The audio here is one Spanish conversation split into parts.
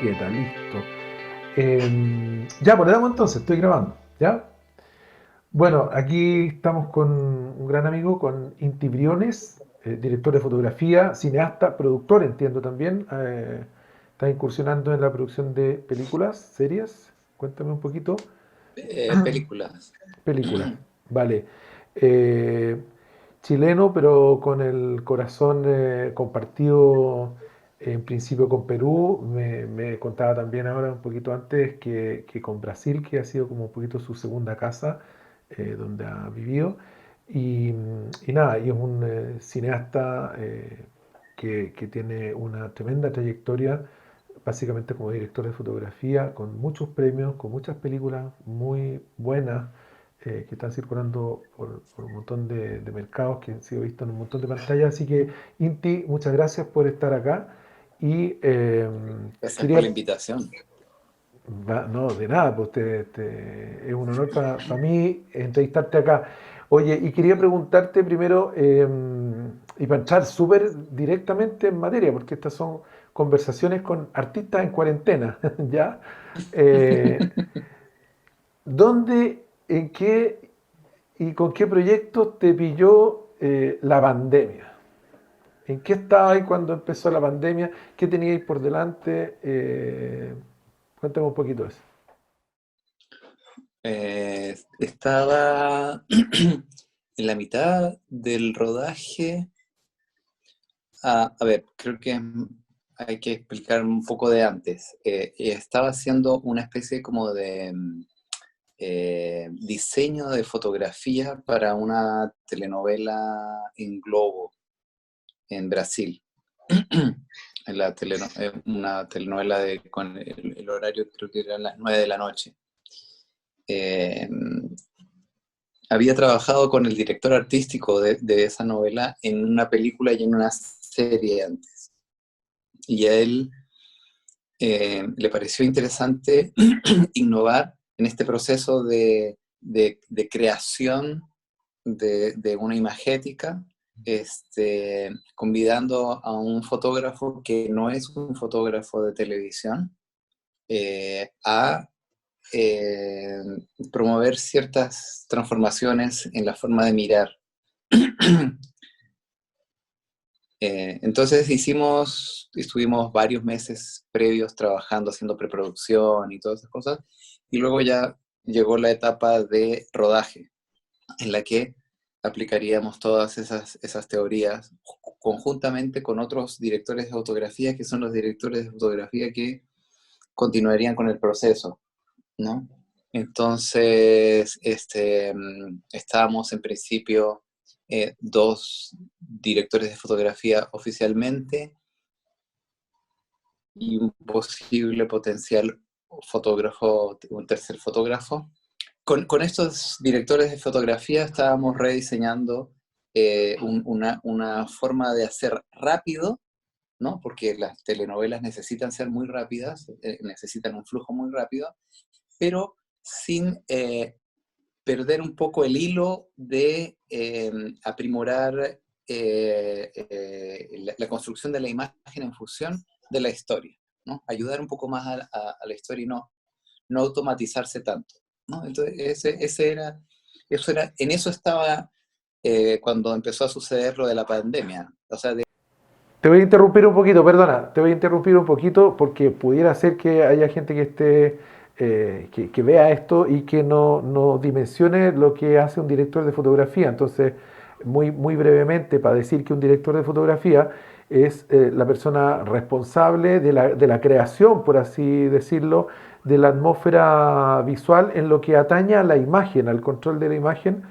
etiqueta, listo. Ya, pues le damos entonces, estoy grabando, ¿ya? Bueno, aquí estamos con un gran amigo, con Inti Briones, director de fotografía, cineasta, productor, entiendo también. Está incursionando en la producción de películas, series. Cuéntame un poquito. Películas. Películas, vale. Eh, Chileno, pero con el corazón compartido en principio con Perú. Me contaba también ahora un poquito antes que con Brasil, que ha sido como un poquito su segunda casa donde ha vivido. Y nada, y es un cineasta que tiene una tremenda trayectoria, básicamente como director de fotografía, con muchos premios, con muchas películas muy buenas que están circulando por un montón de mercados, que han sido vistos en un montón de pantallas. Así que, Inti, muchas gracias por estar acá. Y Gracias por la quería, invitación. no, de nada, pues es un honor para mí entrevistarte acá. Oye, y quería preguntarte primero, y para entrar súper directamente en materia, porque estas son conversaciones con artistas en cuarentena, ¿ya? Eh, ¿Dónde, en qué y con qué proyectos te pilló la pandemia? ¿En qué estabas cuando empezó la pandemia? ¿Qué teníais por delante? Cuéntame un poquito de eso. Estaba en la mitad del rodaje. A ver, creo que hay que explicar un poco de antes. Estaba haciendo una especie como de diseño de fotografía para una telenovela en Globo, en Brasil. Una telenovela con el horario creo que era las 9 de la noche. Eh, Había trabajado con el director artístico de esa novela en una película y en una serie antes. Y a él le pareció interesante innovar en este proceso de creación de una imagética, convidando a un fotógrafo que no es un fotógrafo de televisión, a eh, promover ciertas transformaciones en la forma de mirar. Entonces estuvimos varios meses previos trabajando, haciendo preproducción y todas esas cosas, y luego ya llegó la etapa de rodaje, en la que aplicaríamos todas esas teorías conjuntamente con otros directores de fotografía, que son los directores de fotografía que continuarían con el proceso, ¿no? Entonces, estábamos en principio dos directores de fotografía oficialmente y un posible potencial fotógrafo, un tercer fotógrafo. Con estos directores de fotografía estábamos rediseñando una forma de hacer rápido, ¿no? Porque las telenovelas necesitan ser muy rápidas, necesitan un flujo muy rápido, pero sin perder un poco el hilo de aprimorar la construcción de la imagen en función de la historia, ¿no? Ayudar un poco más a la historia y no automatizarse tanto, ¿no? Entonces, en eso estaba cuando empezó a suceder lo de la pandemia. O sea, Te voy a interrumpir un poquito, perdona, te voy a interrumpir un poquito porque pudiera ser que haya gente que esté, que vea esto y que no dimensione lo que hace un director de fotografía. Entonces, muy brevemente, para decir que un director de fotografía es la persona responsable de la creación, por así decirlo, de la atmósfera visual en lo que atañe a la imagen, al control de la imagen,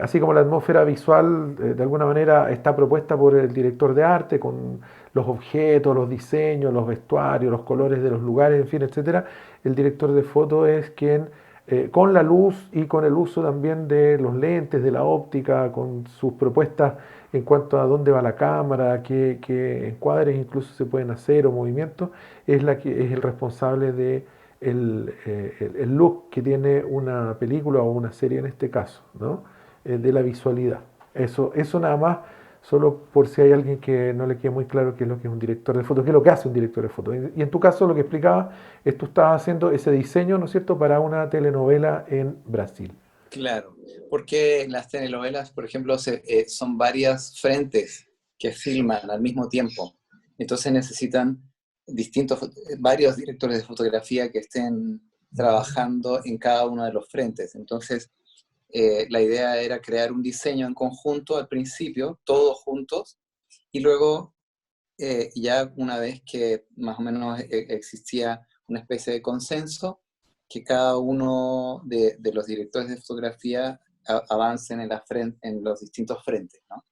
así como la atmósfera visual de alguna manera está propuesta por el director de arte con los objetos, los diseños, los vestuarios, los colores de los lugares, en fin, etcétera. El director de foto es quien con la luz y con el uso también de los lentes, de la óptica, con sus propuestas en cuanto a dónde va la cámara, qué encuadres incluso se pueden hacer o movimientos, es el responsable de el look que tiene una película o una serie en este caso, ¿no? De la visualidad. Eso nada más Solo por si hay alguien que no le quede muy claro qué es lo que es un director de foto, qué es lo que hace un director de foto. Y en tu caso lo que explicaba es tú estabas haciendo ese diseño, ¿no es cierto?, para una telenovela en Brasil. Claro, porque las telenovelas, por ejemplo, son varias frentes que filman al mismo tiempo. Entonces necesitan varios directores de fotografía que estén trabajando en cada uno de los frentes. Entonces, la idea era crear un diseño en conjunto al principio, todos juntos, y luego, ya una vez que más o menos existía una especie de consenso, que cada uno de los directores de fotografía avancen en los distintos frentes, ¿no?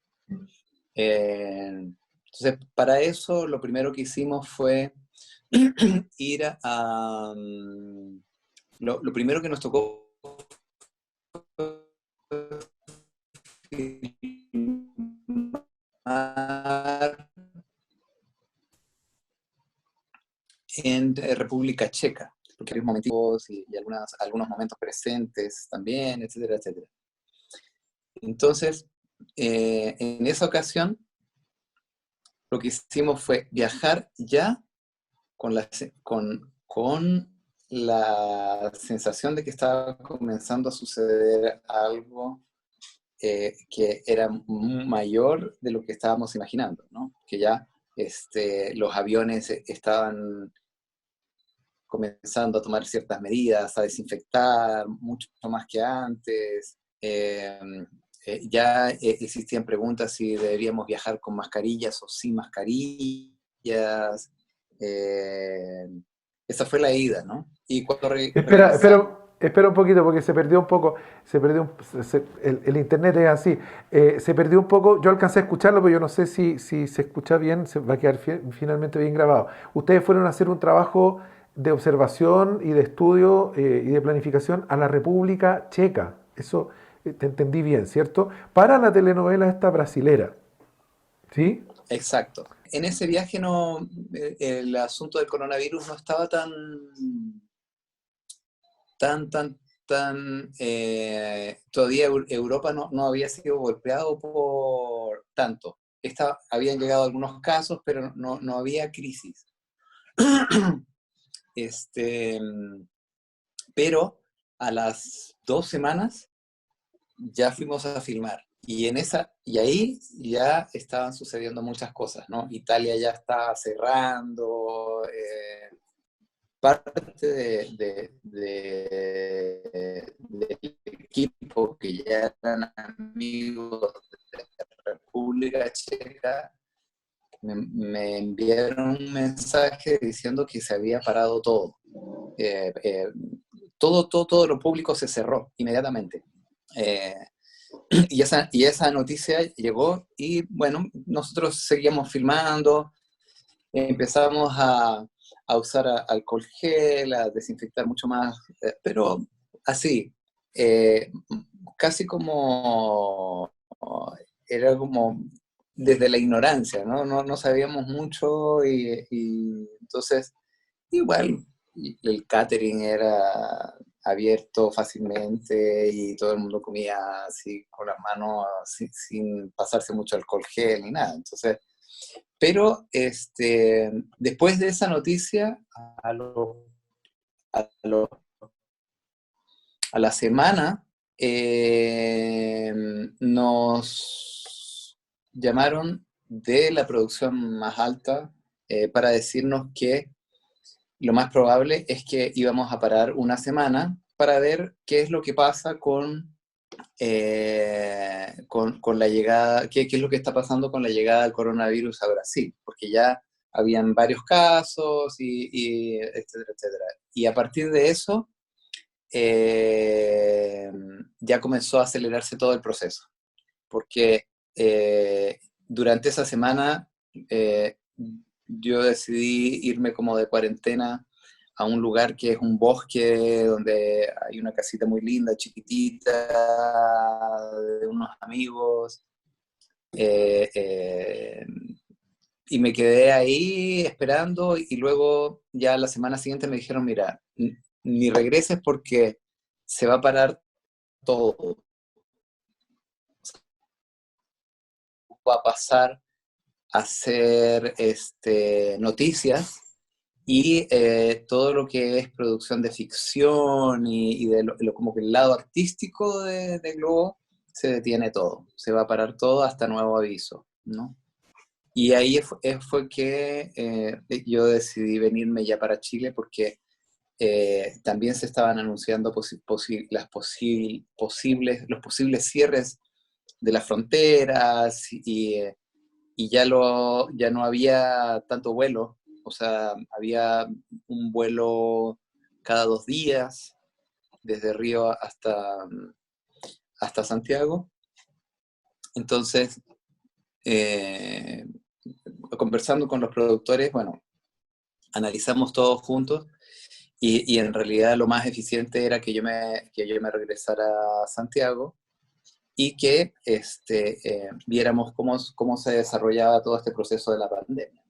Entonces, para eso lo primero que hicimos fue ir lo primero que nos tocó filmar en República Checa, porque hay momentos y algunos momentos presentes también, etcétera, etcétera. Entonces, en esa ocasión, lo que hicimos fue viajar ya con la sensación de que estaba comenzando a suceder algo que era mayor de lo que estábamos imaginando, ¿no? Que ya los aviones estaban comenzando a tomar ciertas medidas, a desinfectar mucho más que antes. Ya existían preguntas si deberíamos viajar con mascarillas o sin mascarillas. Eh, Esa fue la ida, ¿no? Y cuando Espera, regresamos, espera un poquito porque se perdió un poco, se perdió el internet es así, se perdió un poco, yo alcancé a escucharlo, pero yo no sé si se escucha bien, se va a quedar finalmente bien grabado. Ustedes fueron a hacer un trabajo de observación y de estudio y de planificación a la República Checa, eso te entendí bien, ¿cierto? Para la telenovela esta brasilera, ¿sí? exacto. En ese viaje el asunto del coronavirus no estaba tan, tan, todavía Europa no había sido golpeado por tanto. Habían llegado algunos casos, pero no había crisis. Este, pero a las 2 semanas ya fuimos a filmar. Y ahí ya estaban sucediendo muchas cosas, ¿no? Italia ya estaba cerrando, parte del equipo que ya eran amigos de la República Checa me enviaron un mensaje diciendo que se había parado todo. Eh, eh, todo lo público se cerró inmediatamente. Eh, y esa noticia llegó y bueno, nosotros seguíamos filmando, empezamos a usar alcohol gel, a desinfectar mucho más, pero así, eh, casi como, era como desde la ignorancia, ¿no? No sabíamos mucho y entonces igual el catering era abierto fácilmente y todo el mundo comía así con las manos sin pasarse mucho alcohol gel ni nada. Entonces, pero después de esa noticia, a, lo- a, lo- a la semana, nos llamaron de la producción más alta para decirnos que lo más probable es que íbamos a parar una semana para ver qué es lo que pasa con la llegada, qué es lo que está pasando con la llegada del coronavirus a Brasil, porque ya habían varios casos y etcétera, etcétera. Y a partir de eso, eh, ya comenzó a acelerarse todo el proceso, porque durante esa semana eh, yo decidí irme como de cuarentena a un lugar que es un bosque donde hay una casita muy linda, chiquitita, de unos amigos. eh, eh, y me quedé ahí esperando y luego ya la semana siguiente me dijeron, mira, ni regreses porque se va a parar todo. a pasar a ser noticias y todo lo que es producción de ficción y de como que el lado artístico de Globo se detiene todo, se va a parar todo hasta nuevo aviso, ¿no? Y ahí fue que yo decidí venirme ya para Chile porque también se estaban anunciando los posibles cierres de las fronteras y ya no había tanto vuelo, o sea, había un vuelo cada 2 días desde Río hasta Santiago. Entonces, eh, conversando con los productores, bueno, analizamos todos juntos y en realidad lo más eficiente era que yo me regresara a Santiago y que viéramos cómo se desarrollaba todo este proceso de la pandemia.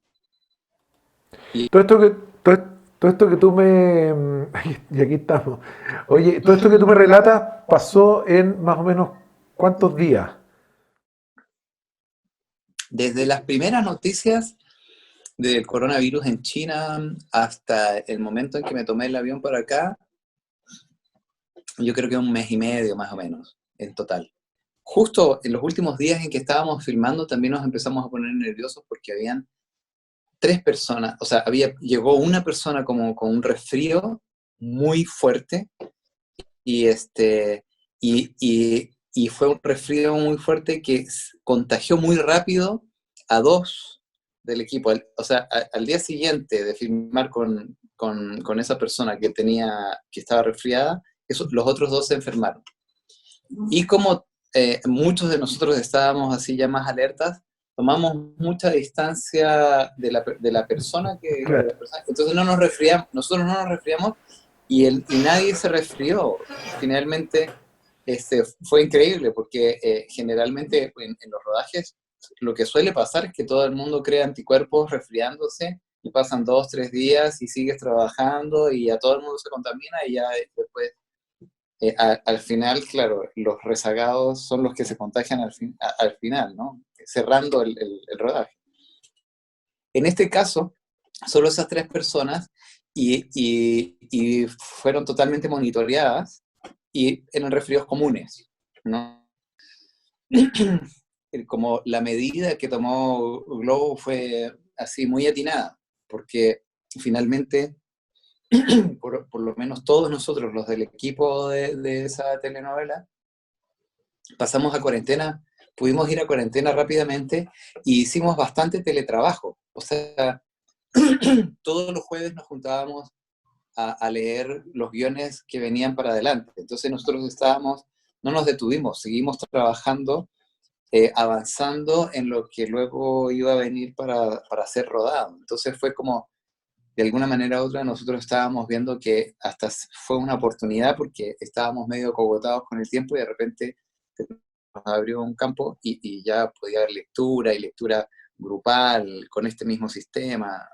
Y Todo esto que, todo, todo esto que tú me... Y aquí estamos. Oye, todo esto que tú me relatas pasó en más o menos ¿cuántos días? desde las primeras noticias del coronavirus en China hasta el momento en que me tomé el avión para acá, yo creo que 1 mes y medio más o menos, en total. Justo en los últimos días en que estábamos filmando también nos empezamos a poner nerviosos porque habían 3 personas, o sea, llegó una persona como con un resfrío muy fuerte y, y fue un resfrío muy fuerte que contagió muy rápido a 2 del equipo. O sea, al día siguiente de filmar con esa persona que estaba resfriada, los otros 2 se enfermaron. Y como muchos de nosotros estábamos así ya más alertas, tomamos mucha distancia de la persona Claro. entonces no nos resfriamos, nosotros no nos resfriamos y nadie se resfrió. Finalmente, fue increíble porque generalmente en los rodajes lo que suele pasar es que todo el mundo crea anticuerpos resfriándose y pasan 2, 3 días y sigues trabajando y a todo el mundo se contamina y ya después al final, claro, los rezagados son los que se contagian al final, ¿no? Cerrando el rodaje. En este caso, solo esas 3 personas y fueron totalmente monitoreadas y eran resfríos comunes, ¿no? Como la medida que tomó Globo fue así muy atinada, porque finalmente, por lo menos todos nosotros, los del equipo de esa telenovela, pasamos a cuarentena, pudimos ir a cuarentena rápidamente y hicimos bastante teletrabajo. O sea, todos los jueves nos juntábamos a leer los guiones que venían para adelante. Entonces nosotros no nos detuvimos, seguimos trabajando, avanzando en lo que luego iba a venir para ser rodado. Entonces fue como, de alguna manera u otra, nosotros estábamos viendo que hasta fue una oportunidad porque estábamos medio cogotados con el tiempo y de repente nos abrió un campo y ya podía haber lectura y lectura grupal con este mismo sistema.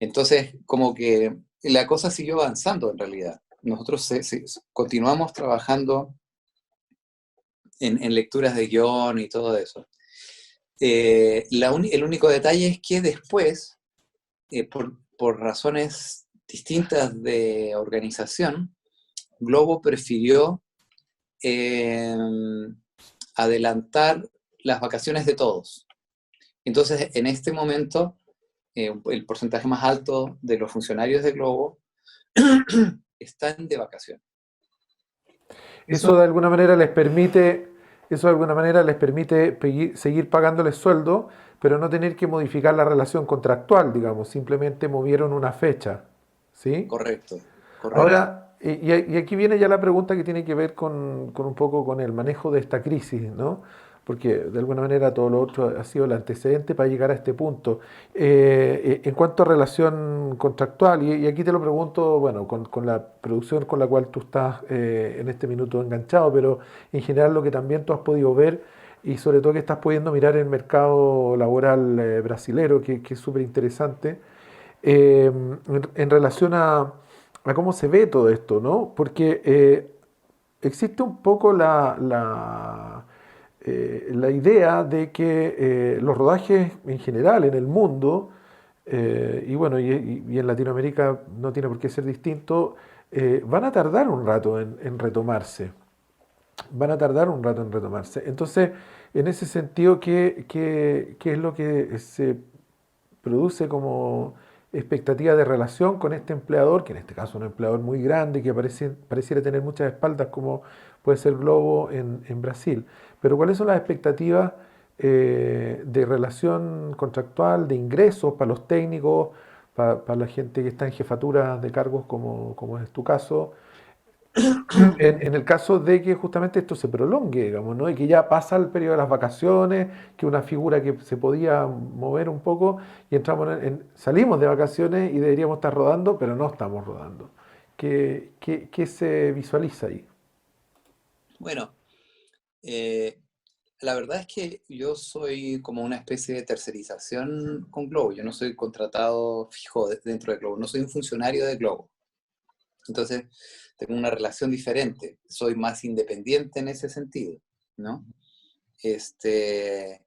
Entonces, como que la cosa siguió avanzando en realidad. Nosotros continuamos trabajando en lecturas de guión y todo eso. El único detalle es que después, por razones distintas de organización, Globo prefirió eh, adelantar las vacaciones de todos. Entonces, en este momento, el porcentaje más alto de los funcionarios de Globo están de vacaciones. Eso Eso de alguna manera les permite, eso de alguna manera les permite seguir pagándoles sueldo, pero no tener que modificar la relación contractual, digamos, simplemente movieron una fecha, ¿sí? correcto, correcto. Ahora, y aquí viene ya la pregunta que tiene que ver con un poco con el manejo de esta crisis, ¿no? Porque de alguna manera todo lo otro ha sido el antecedente para llegar a este punto. En cuanto a relación contractual, y aquí te lo pregunto, bueno, con la producción con la cual tú estás en este minuto enganchado, pero en general lo que también tú has podido ver y sobre todo que estás pudiendo mirar el mercado laboral brasilero, que es súper interesante, en relación a cómo se ve todo esto, ¿no? Porque existe un poco la idea de que los rodajes en general en el mundo, y bueno, y en Latinoamérica no tiene por qué ser distinto, van a tardar un rato en retomarse. Van a tardar un rato en retomarse. Entonces, en ese sentido, ¿qué es lo que se produce como expectativa de relación con este empleador, que en este caso es un empleador muy grande, que pareciera tener muchas espaldas, como puede ser Globo en Brasil? Pero ¿cuáles son las expectativas de relación contractual, de ingresos para los técnicos, para la gente que está en jefatura de cargos, como es tu caso? En el caso de que justamente esto se prolongue, digamos, ¿no? Y que ya pasa el periodo de las vacaciones, que una figura que se podía mover un poco y entramos salimos de vacaciones y deberíamos estar rodando, pero no estamos rodando. ¿Qué se visualiza ahí? Bueno, eh, la verdad es que yo soy como una especie de tercerización con Globo. Yo no soy contratado fijo dentro de Globo, no soy un funcionario de Globo. Entonces, tengo una relación diferente. Soy más independiente en ese sentido, ¿no? Este,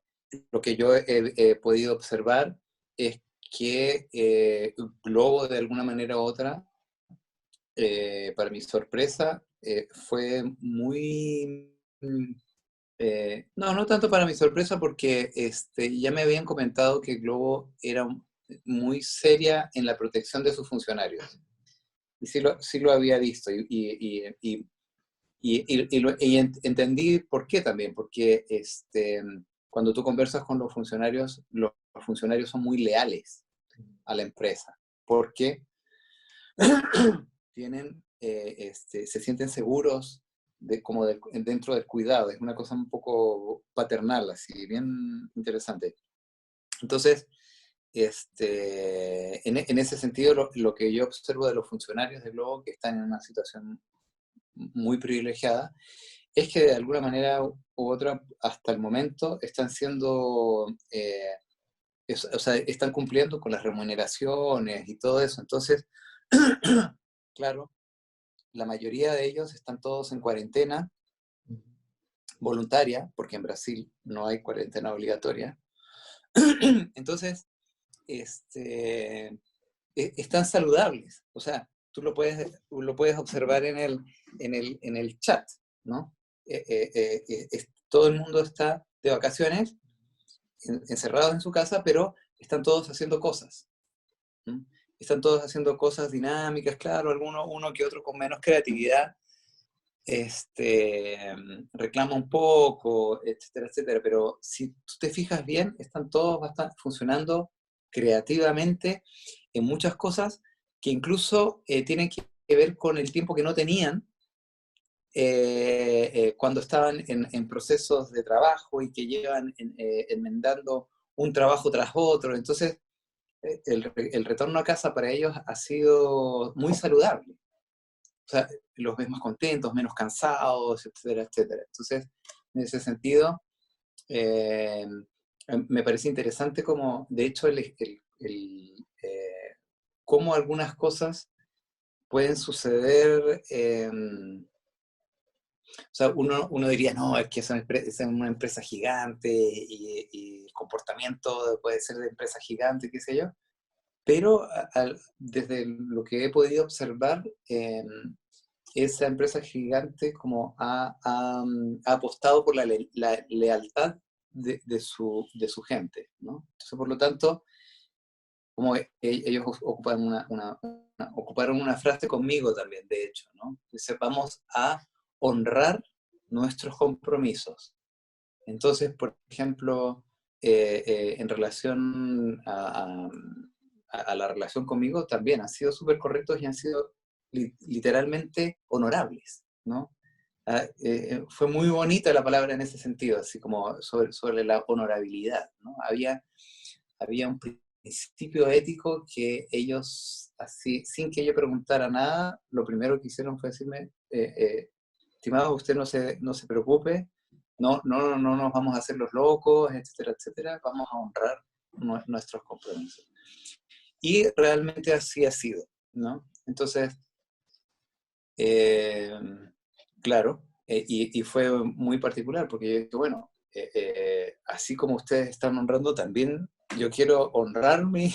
lo que yo he podido observar es que Globo, de alguna manera u otra, para mi sorpresa, fue muy... no, no tanto para mi sorpresa, porque ya me habían comentado que Globo era muy seria en la protección de sus funcionarios. Y sí lo había visto. Y entendí por qué también, porque cuando tú conversas con los funcionarios son muy leales a la empresa, porque se sienten seguros dentro del cuidado. Es una cosa un poco paternal, así, bien interesante. Entonces, en ese sentido, lo que yo observo de los funcionarios de Globo que están en una situación muy privilegiada es que de alguna manera u otra, hasta el momento, están siendo, o sea, están cumpliendo con las remuneraciones y todo eso. Entonces, claro, la mayoría de ellos están todos en cuarentena voluntaria, porque en Brasil no hay cuarentena obligatoria. Entonces, están saludables. O sea, tú lo puedes observar en el chat, ¿no? Todo el mundo está de vacaciones, encerrados en su casa, pero están todos haciendo cosas. ¿No? Están todos haciendo cosas dinámicas, claro, uno que otro con menos creatividad, reclama un poco, etcétera, etcétera, pero si tú te fijas bien, están todos bastante funcionando creativamente en muchas cosas que incluso tienen que ver con el tiempo que no tenían cuando estaban en procesos de trabajo y que llevan enmendando un trabajo tras otro. Entonces, el retorno a casa para ellos ha sido muy saludable. O sea, los ves más contentos, menos cansados, etcétera, etcétera. Entonces, en ese sentido, eh, me parece interesante como, de hecho, cómo algunas cosas pueden suceder. O sea, uno diría, no, es que es una empresa gigante y el comportamiento puede ser de empresa gigante, qué sé yo. Pero desde lo que he podido observar, esa empresa gigante como ha apostado por la lealtad de su gente, ¿no? Entonces, por lo tanto, como ellos ocuparon una frase conmigo también, de hecho, ¿no? Dice, vamos a honrar nuestros compromisos. Entonces, por ejemplo, en relación a la relación conmigo, también han sido súper correctos y han sido literalmente honorables, ¿no? Fue muy bonita la palabra en ese sentido, así como sobre la honorabilidad, ¿no? Había un principio ético que ellos, así, sin que yo preguntara nada, lo primero que hicieron fue decirme, estimado, usted no se preocupe, no nos vamos a hacer los locos, etcétera, etcétera, vamos a honrar nuestros compromisos. Y realmente así ha sido, ¿no? Entonces, eh, claro, y fue muy particular, porque yo dije, bueno, así como ustedes están honrando, también yo quiero honrar mi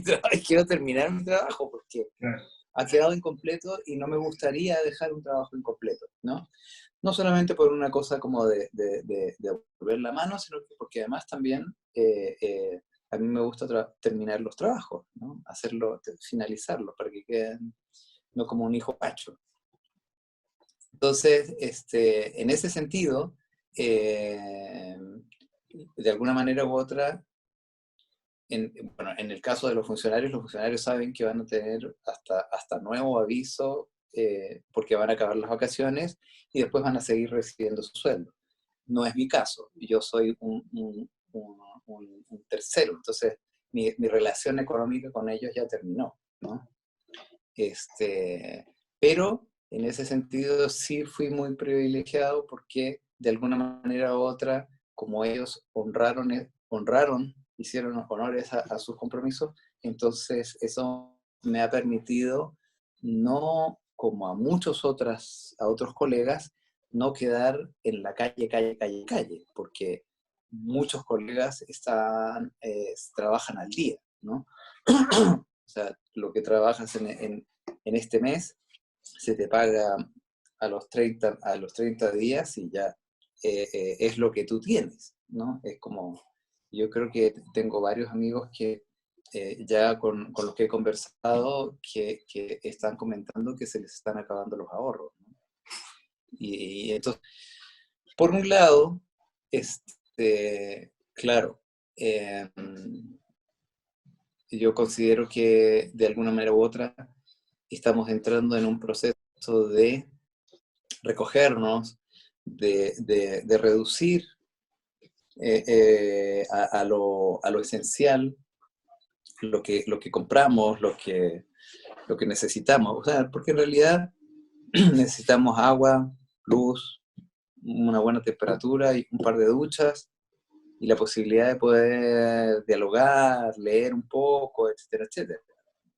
trabajo, quiero terminar mi trabajo, porque Claro. ha quedado incompleto y no me gustaría dejar un trabajo incompleto, ¿no? No solamente por una cosa como de volver la mano, sino que porque además también a mí me gusta terminar los trabajos, ¿no? Hacerlo, finalizarlos, para que queden no como un hijo pacho. Entonces, en ese sentido, de alguna manera u otra, bueno, en el caso de los funcionarios saben que van a tener hasta nuevo aviso, porque van a acabar las vacaciones y después van a seguir recibiendo su sueldo. No es mi caso, yo soy un tercero, entonces mi relación económica con ellos ya terminó, ¿no? Pero en ese sentido sí fui muy privilegiado porque de alguna manera u otra, como ellos honraron, hicieron honores a sus compromisos, entonces eso me ha permitido, no como a a otros colegas, no quedar en la calle, porque muchos colegas trabajan al día, ¿no? O sea, lo que trabajas en este mes se te paga a los 30 días y ya es lo que tú tienes, ¿no? Es como, yo creo que tengo varios amigos que ya con los que he conversado que están comentando que se les están acabando los ahorros, ¿no? Y entonces, por un lado, claro, yo considero que de alguna manera u otra estamos entrando en un proceso de recogernos, de reducir a lo esencial, lo que compramos, lo que necesitamos. O sea, porque en realidad necesitamos agua, luz, una buena temperatura y un par de duchas, y la posibilidad de poder dialogar, leer un poco, etcétera, etcétera.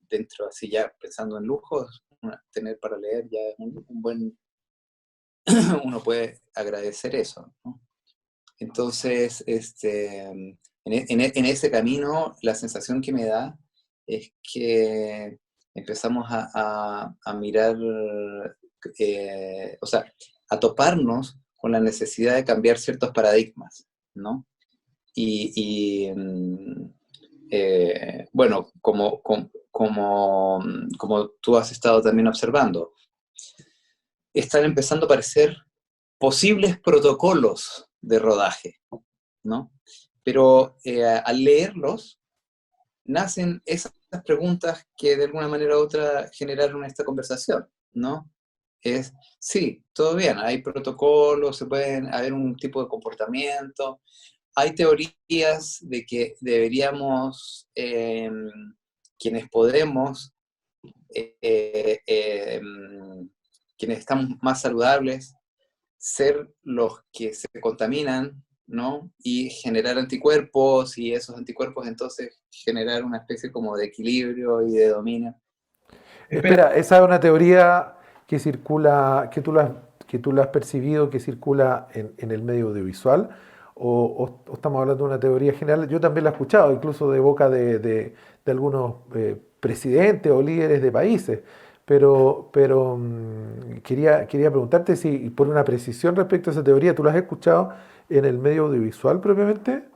Dentro, así ya pensando en lujos, tener para leer ya es un buen, uno puede agradecer eso, ¿no? Entonces, en ese camino, la sensación que me da es que empezamos a mirar, o sea, a toparnos con la necesidad de cambiar ciertos paradigmas, ¿no? Bueno, como tú has estado también observando, están empezando a aparecer posibles protocolos de rodaje, ¿no? Pero al leerlos, nacen esas preguntas que de alguna manera u otra generaron esta conversación, ¿no? Sí, todo bien, hay protocolos, se pueden haber un tipo de comportamiento, hay teorías de que deberíamos, quienes podemos, quienes estamos más saludables, ser los que se contaminan, ¿no? Y generar anticuerpos, y esos anticuerpos entonces generar una especie como de equilibrio y de dominio. Espera, Espera, esa es una teoría que circula, que tú la has percibido, que circula en el medio audiovisual, o estamos hablando de una teoría general. Yo también la he escuchado, incluso de boca de algunos presidentes o líderes de países, pero quería preguntarte si, por una precisión respecto a esa teoría, ¿tú la has escuchado en el medio audiovisual propiamente?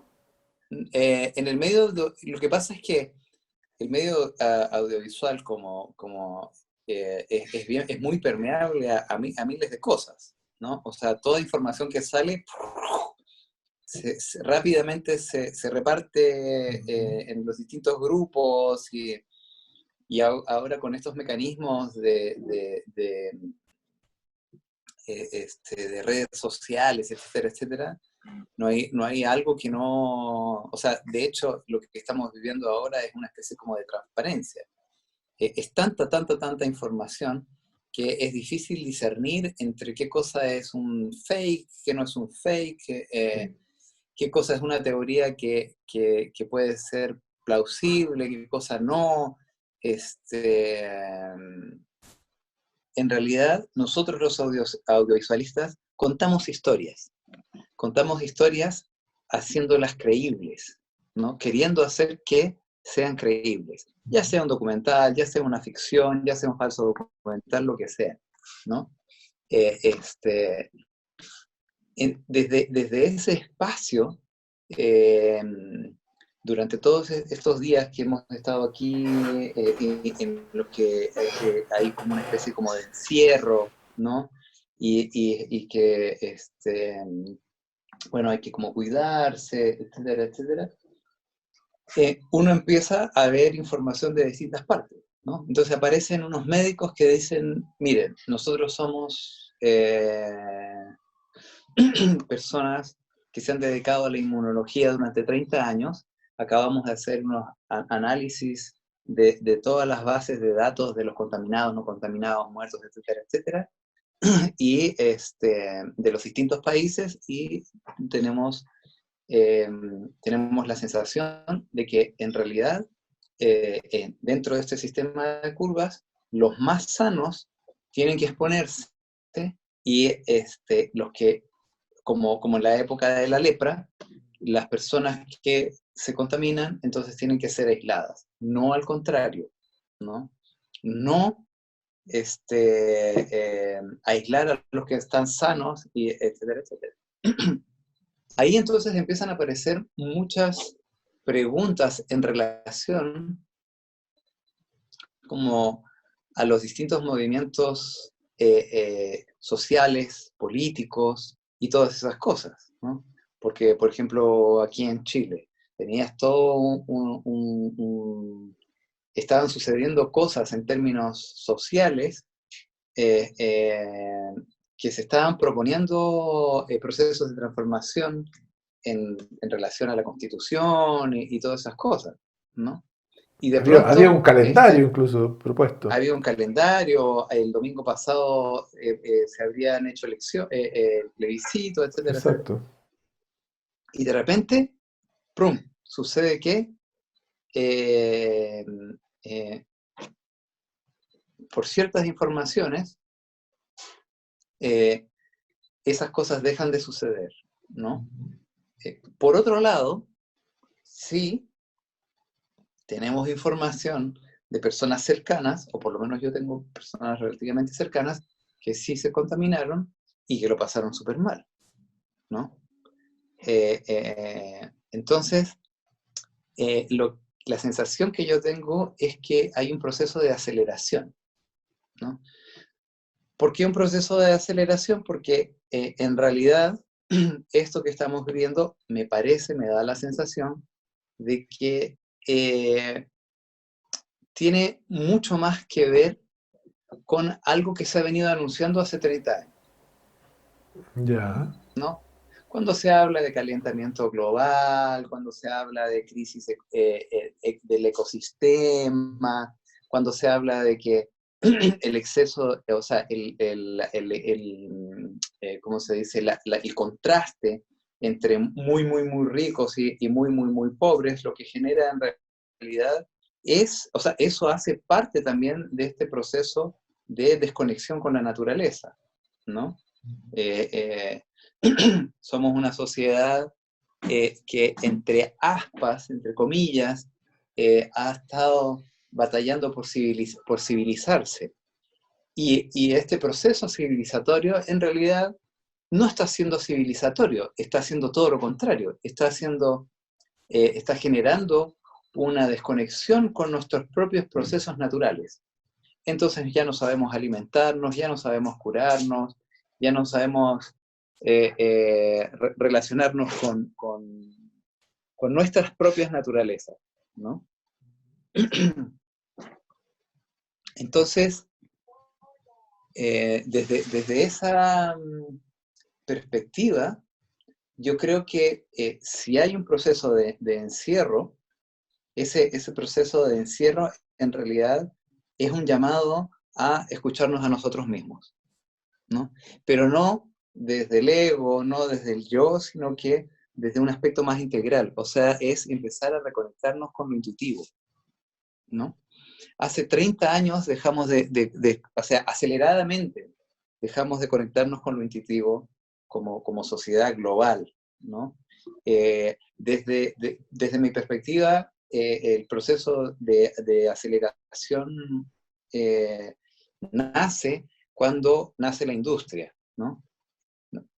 En el medio, lo que pasa es que el medio audiovisual es muy permeable a miles de cosas, ¿no? O sea, toda información que sale rápidamente se reparte en los distintos grupos y ahora con estos mecanismos de redes sociales, etcétera, etcétera, no hay algo que no, o sea, de hecho, lo que estamos viviendo ahora es una especie como de transparencia. Es tanta información que es difícil discernir entre qué cosa es un fake, qué no es un fake, qué cosa es una teoría que puede ser plausible, qué cosa no. En realidad, nosotros los audiovisualistas contamos historias. contamos historias haciéndolas creíbles, ¿no? Queriendo hacer que sean creíbles, ya sea un documental, ya sea una ficción, ya sea un falso documental, lo que sea, ¿no? Eh, este, desde ese espacio, eh, durante todos estos días que hemos estado aquí, en los que hay como una especie como de encierro, ¿no? Y que, bueno, hay que como cuidarse, etcétera, etcétera, uno empieza a ver información de distintas partes, ¿no? Entonces aparecen unos médicos que dicen, miren, nosotros somos personas que se han dedicado a la inmunología durante 30 años, acabamos de hacer unos análisis de todas las bases de datos de los contaminados, no contaminados, muertos, etcétera, etcétera, y de los distintos países, y tenemos, tenemos la sensación de que en realidad dentro de este sistema de curvas, los más sanos tienen que exponerse y los que, como en la época de la lepra, las personas que se contaminan entonces tienen que ser aisladas, no al contrario, ¿no? No aislar a los que están sanos, y etcétera, etcétera. Ahí entonces empiezan a aparecer muchas preguntas en relación como a los distintos movimientos sociales, políticos y todas esas cosas, ¿no? Porque, por ejemplo, aquí en Chile tenías todo estaban sucediendo cosas en términos sociales, eh, eh, que se estaban proponiendo procesos de transformación en relación a la Constitución y todas esas cosas, ¿no? Y de Había un pronto calendario incluso propuesto. había un calendario, el domingo pasado se habrían hecho plebiscitos, etcétera, etcétera. Exacto. Y de repente, ¡prum!, sucede que eh, eh, por ciertas informaciones, eh, esas cosas dejan de suceder, ¿no? Por otro lado, sí tenemos información de personas cercanas, o por lo menos yo tengo personas relativamente cercanas, que sí se contaminaron y que lo pasaron súper mal, ¿no? Entonces, la sensación que yo tengo es que hay un proceso de aceleración, ¿no? ¿Por qué un proceso de aceleración? Porque en realidad esto que estamos viviendo me parece, me da la sensación de que tiene mucho más que ver con algo que se ha venido anunciando hace 30 años, Ya. ¿no? Cuando se habla de calentamiento global, cuando se habla de crisis del ecosistema, cuando se habla de que el exceso, o sea, ¿cómo se dice? El contraste entre muy, muy, muy ricos y muy, muy, muy pobres, lo que genera en realidad o sea, eso hace parte también de este proceso de desconexión con la naturaleza, ¿no? Eh, eh, Somos una sociedad que entre aspas, entre comillas, ha estado batallando por civilizarse. Y este proceso civilizatorio en realidad no está siendo civilizatorio, está haciendo todo lo contrario, está generando una desconexión con nuestros propios procesos naturales. Entonces ya no sabemos alimentarnos, ya no sabemos curarnos, ya no sabemos relacionarnos con nuestras propias naturalezas, ¿no? Entonces, desde esa perspectiva, yo creo que si hay un proceso de encierro, ese proceso de encierro en realidad es un llamado a escucharnos a nosotros mismos, ¿no? Pero no desde el ego, no desde el yo, sino que desde un aspecto más integral, o sea, es empezar a reconectarnos con lo intuitivo, ¿no? Hace 30 años dejamos o sea, aceleradamente dejamos de conectarnos con lo intuitivo, como sociedad global, ¿no? Desde mi perspectiva, el proceso de aceleración nace cuando nace la industria, ¿no?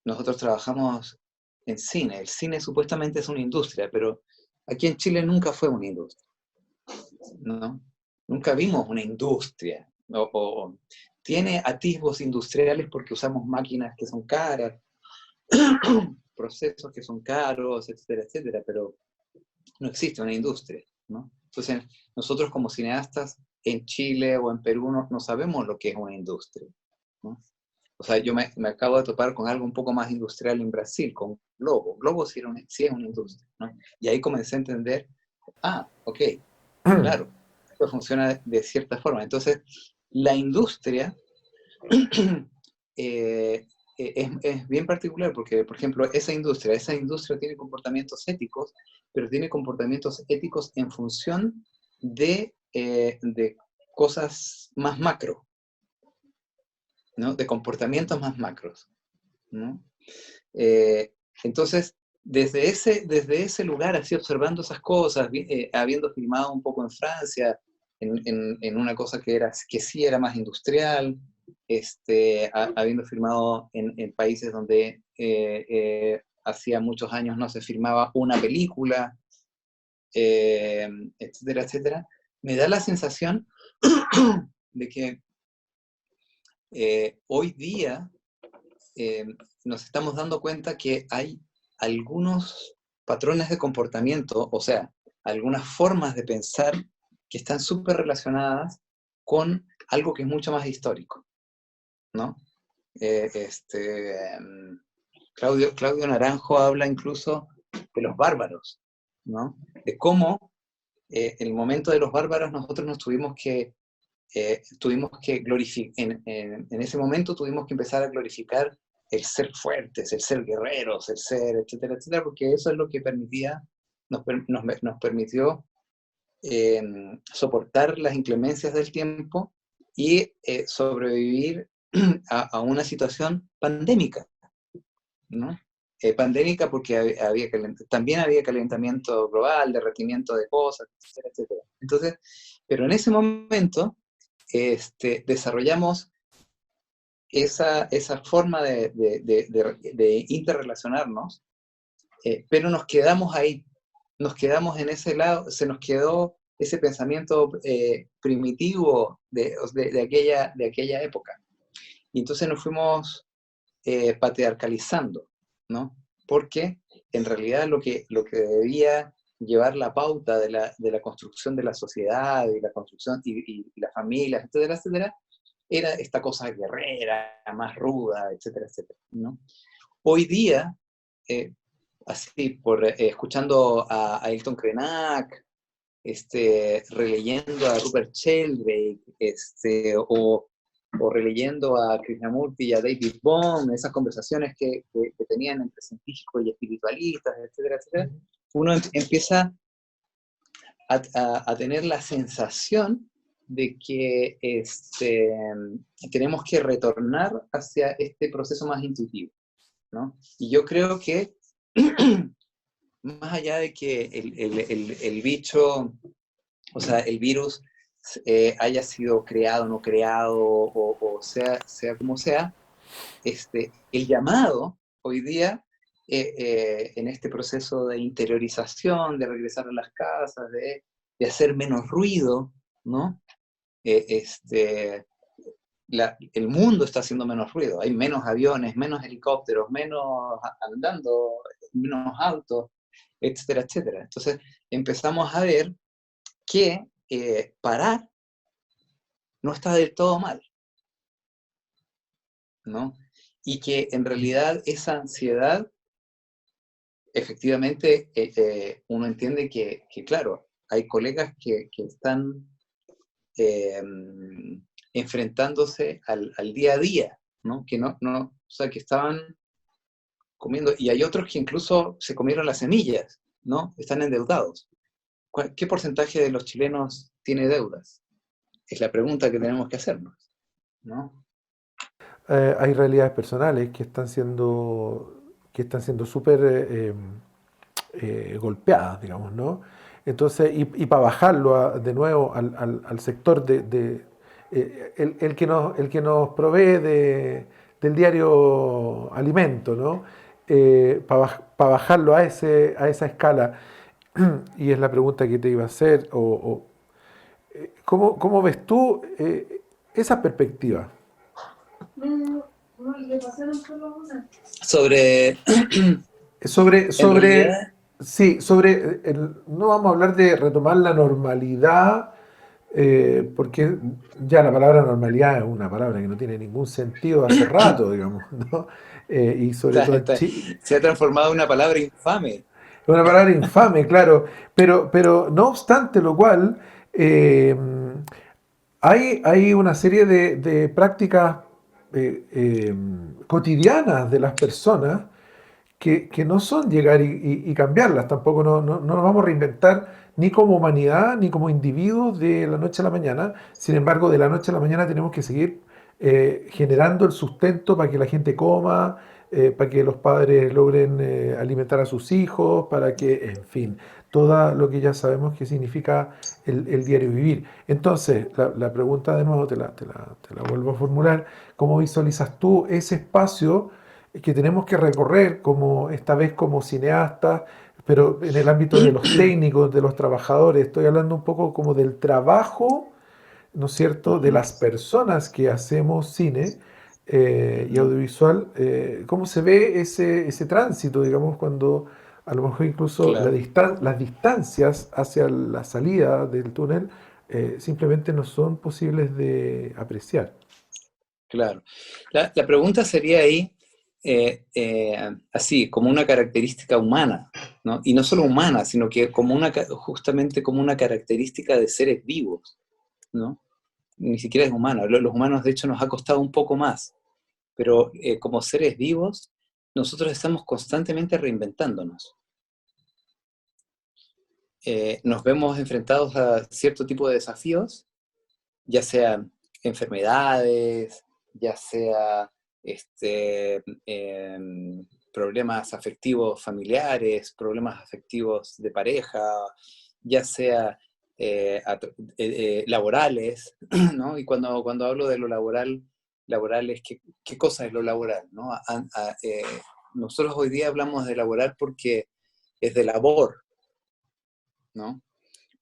Nosotros trabajamos en cine. El cine supuestamente es una industria, pero aquí en Chile nunca fue una industria, ¿no? Nunca vimos una industria. Tiene atisbos industriales porque usamos máquinas que son caras, procesos que son caros, etcétera, etcétera, pero no existe una industria, ¿no? Entonces, nosotros como cineastas en Chile o en Perú no sabemos lo que es una industria, ¿no? O sea, yo me acabo de topar con algo un poco más industrial en Brasil, con Globo. Globo sí, sí es una industria, ¿no? Y ahí comencé a entender, ok, claro, esto funciona de cierta forma. Entonces, la industria es bien particular porque, por ejemplo, esa industria tiene comportamientos éticos, pero tiene comportamientos éticos en función de cosas más macro, ¿no? De comportamientos más macros, ¿no? Entonces, desde ese lugar, así observando esas cosas, habiendo filmado un poco en Francia, en una cosa que sí era más industrial, habiendo filmado en países donde hacía muchos años no se filmaba una película, etcétera, etcétera, me da la sensación de que hoy día nos estamos dando cuenta que hay algunos patrones de comportamiento, o sea, algunas formas de pensar que están súper relacionadas con algo que es mucho más histórico, ¿no? Eh, este, Claudio Naranjo habla incluso de los bárbaros, ¿no? De cómo en el momento de los bárbaros nosotros nos tuvimos que glorificar, en ese momento tuvimos que empezar a glorificar el ser fuertes, el ser guerreros, el ser, etcétera, etcétera, porque eso es lo que nos permitió soportar las inclemencias del tiempo y sobrevivir a una situación pandémica, ¿no? Pandémica porque también había calentamiento global, derretimiento de cosas, etcétera, etcétera. Entonces, pero en ese momento desarrollamos esa forma de interrelacionarnos, pero nos quedamos ahí, nos quedamos en ese lado, se nos quedó ese pensamiento primitivo de aquella época. Y entonces nos fuimos patriarcalizando, ¿no? Porque en realidad lo que debía llevar la pauta de la construcción de la sociedad y la construcción y las familias, etcétera, etcétera, era esta cosa guerrera, más ruda, etcétera, etcétera, ¿no? Hoy día, así, escuchando a Ailton Krenak, releyendo a Rupert Sheldrake, o releyendo a Krishnamurti y a David Bohm, esas conversaciones que tenían entre científicos y espiritualistas, etcétera, etcétera, uno empieza a tener la sensación de que tenemos que retornar hacia este proceso más intuitivo, ¿no? Y yo creo que más allá de que el bicho, o sea, el virus haya sido creado o no creado, o sea como sea, el llamado hoy día, en este proceso de interiorización, de regresar a las casas, de hacer menos ruido, ¿no? El mundo está haciendo menos ruido, hay menos aviones, menos helicópteros, menos andando, menos autos, etcétera, etcétera. Entonces empezamos a ver que parar no está del todo mal, ¿no? Y que en realidad esa ansiedad, efectivamente, uno entiende que, claro, hay colegas que están eh, enfrentándose al día a día, ¿no? Que o sea, que estaban comiendo, y hay otros que incluso se comieron las semillas, ¿no? Están endeudados. ¿Qué porcentaje de los chilenos tiene deudas? Es la pregunta que tenemos que hacernos, ¿no? hay realidades personales que están siendo súper golpeadas, digamos, ¿no? Entonces, y para bajarlo de nuevo al sector el que nos provee del diario alimento, ¿no? Para bajarlo a esa escala, y es la pregunta que te iba a hacer, ¿cómo ves tú esa perspectiva? Sobre Sobre, En sobre, realidad, sí, sobre, no vamos a hablar de retomar la normalidad, porque ya la palabra normalidad es una palabra que no tiene ningún sentido hace rato, digamos, ¿no? Y sobre todo en Chile, se ha transformado en una palabra infame. es una palabra infame, claro, pero no obstante lo cual, eh, hay una serie de prácticas cotidianas de las personas que no son llegar y cambiarlas, tampoco no nos vamos a reinventar ni como humanidad ni como individuos de la noche a la mañana. Sin embargo, de la noche a la mañana tenemos que seguir generando el sustento para que la gente coma, para que los padres logren alimentar a sus hijos, para que, en fin, todo lo que ya sabemos que significa el diario vivir. Entonces, la pregunta de nuevo te la vuelvo a formular. ¿Cómo visualizas tú ese espacio que tenemos que recorrer como esta vez como cineastas, pero en el ámbito de los técnicos, de los trabajadores? Estoy hablando un poco como del trabajo, ¿no es cierto?, de Ujú, las personas que hacemos cine y ujú. audiovisual. ¿Cómo se ve ese tránsito, digamos, cuando a lo mejor incluso Claro, las distancias hacia la salida del túnel simplemente no son posibles de apreciar? claro. La pregunta sería ahí, así, como una característica humana, ¿no? Y no solo humana, sino que como justamente como una característica de seres vivos, ¿no? Ni siquiera es humana. Los humanos, de hecho, nos ha costado un poco más, pero como seres vivos, nosotros estamos constantemente reinventándonos. Nos vemos enfrentados a cierto tipo de desafíos, ya sean enfermedades, ya sea problemas afectivos familiares, problemas afectivos de pareja, ya sea laborales, ¿no? Y cuando hablo de lo laboral es qué cosa es lo laboral, ¿no? Nosotros hoy día hablamos de laboral porque es de labor, ¿no?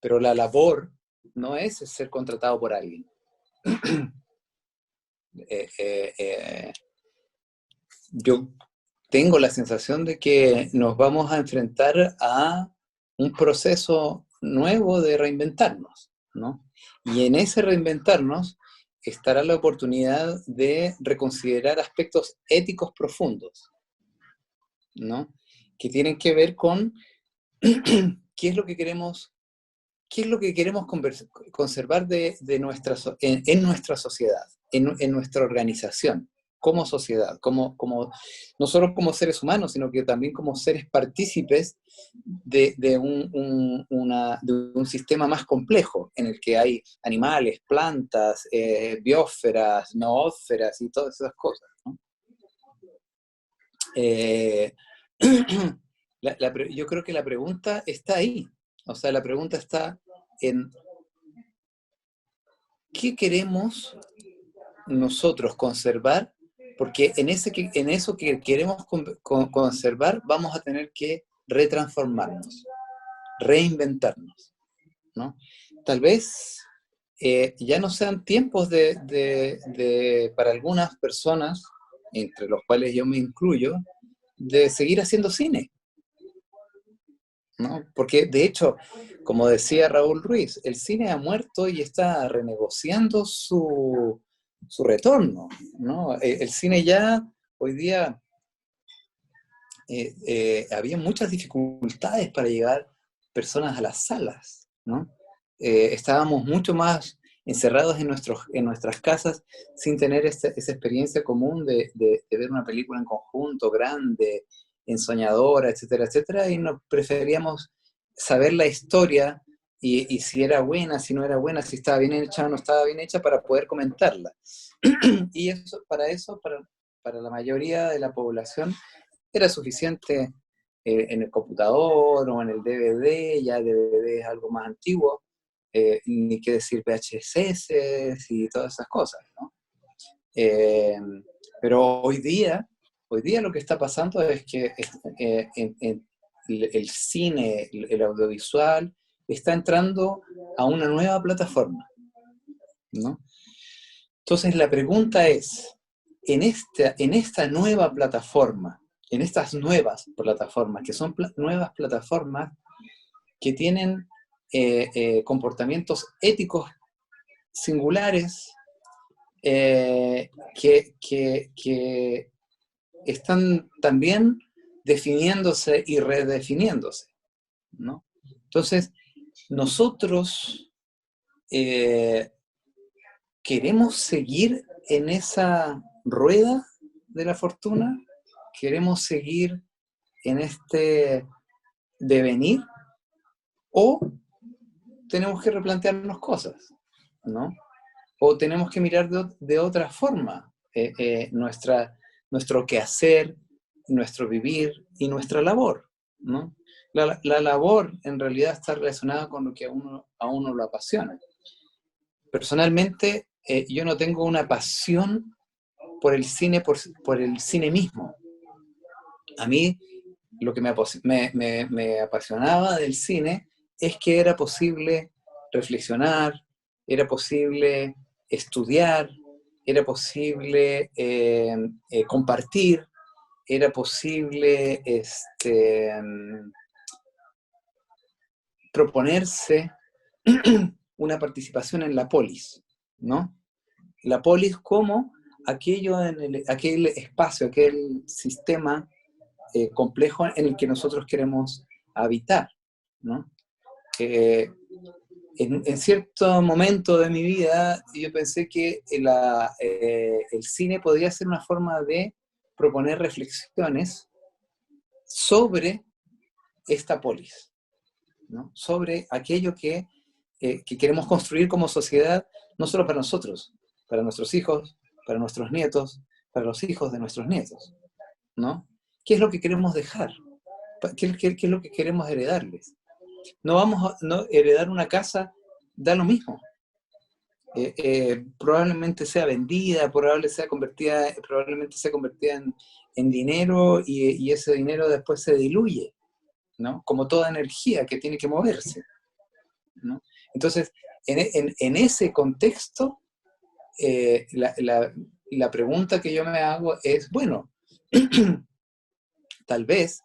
Pero la labor no es ser contratado por alguien. Eh, eh, eh, yo tengo la sensación de que nos vamos a enfrentar a un proceso nuevo de reinventarnos, ¿no? Y en ese reinventarnos estará la oportunidad de reconsiderar aspectos éticos profundos, ¿no? Que tienen que ver con qué es lo que queremos, qué es lo que queremos conservar de en nuestra sociedad, en nuestra organización, como sociedad, no solo como seres humanos, sino que también como seres partícipes de un sistema más complejo, en el que hay animales, plantas, biosferas, noósferas y todas esas cosas, ¿no? Eh, yo creo que la pregunta está ahí. O sea, la pregunta está en qué queremos nosotros conservar, porque en eso que queremos conservar vamos a tener que retransformarnos, reinventarnos, ¿no? Tal vez ya no sean tiempos para algunas personas, entre los cuales yo me incluyo, de seguir haciendo cine, ¿no? Porque de hecho, como decía Raúl Ruiz, el cine ha muerto y está renegociando su retorno, ¿no? El cine ya hoy día había muchas dificultades para llevar personas a las salas, ¿no? Estábamos mucho más encerrados en nuestras casas sin tener esa experiencia común de ver una película en conjunto, grande, ensoñadora, etcétera, etcétera, y nos preferíamos saber la historia y si era buena, si no era buena, si estaba bien hecha o no estaba bien hecha, para poder comentarla. Y para la mayoría de la población, era suficiente en el computador o en el DVD, ya el DVD es algo más antiguo, ni qué decir VHS y todas esas cosas, ¿no? Eh, pero hoy día lo que está pasando es que el cine, el audiovisual, está entrando a una nueva plataforma, ¿no? Entonces la pregunta es, en esta nueva plataforma, en estas nuevas plataformas, que son nuevas plataformas que tienen comportamientos éticos singulares, que están también definiéndose y redefiniéndose, ¿no? Entonces, nosotros eh, queremos seguir en esa rueda de la fortuna, queremos seguir en este devenir, o tenemos que replantearnos cosas, ¿no? O tenemos que mirar de otra forma nuestro quehacer, nuestro vivir y nuestra labor, ¿no? La labor en realidad está relacionada con lo que a uno lo apasiona. Personalmente, yo no tengo una pasión por el cine, por el cine mismo. A mí lo que me apasionaba del cine es que era posible reflexionar, era posible estudiar, era posible compartir, era posible proponerse una participación en la polis, ¿no? La polis como aquel espacio, aquel sistema complejo en el que nosotros queremos habitar, ¿no? Eh, en cierto momento de mi vida yo pensé que el cine podría ser una forma de proponer reflexiones sobre esta polis, ¿no? Sobre aquello que queremos construir como sociedad, no solo para nosotros, para nuestros hijos, para nuestros nietos, para los hijos de nuestros nietos, ¿no? ¿Qué es lo que queremos dejar? ¿Qué es lo que queremos heredarles? No vamos a no, heredar una casa, da lo mismo. Probablemente sea vendida, probablemente sea convertida en dinero y ese dinero después se diluye, ¿no? Como toda energía que tiene que moverse, ¿no? Entonces, en ese contexto, la pregunta que yo me hago es, bueno, tal vez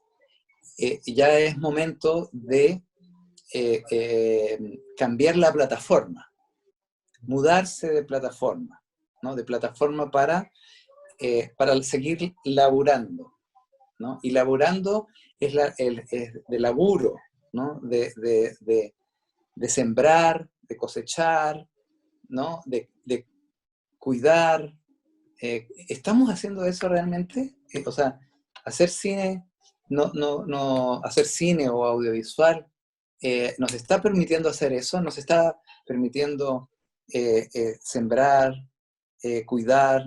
ya es momento de cambiar la plataforma, mudarse de plataforma, ¿no? De plataforma para seguir laburando, ¿no? Y laburando es de laburo, ¿no? De sembrar, de cosechar, ¿no? De cuidar. ¿Estamos haciendo eso realmente? O sea, hacer cine, hacer cine o audiovisual nos está permitiendo hacer eso, nos está permitiendo sembrar, cuidar,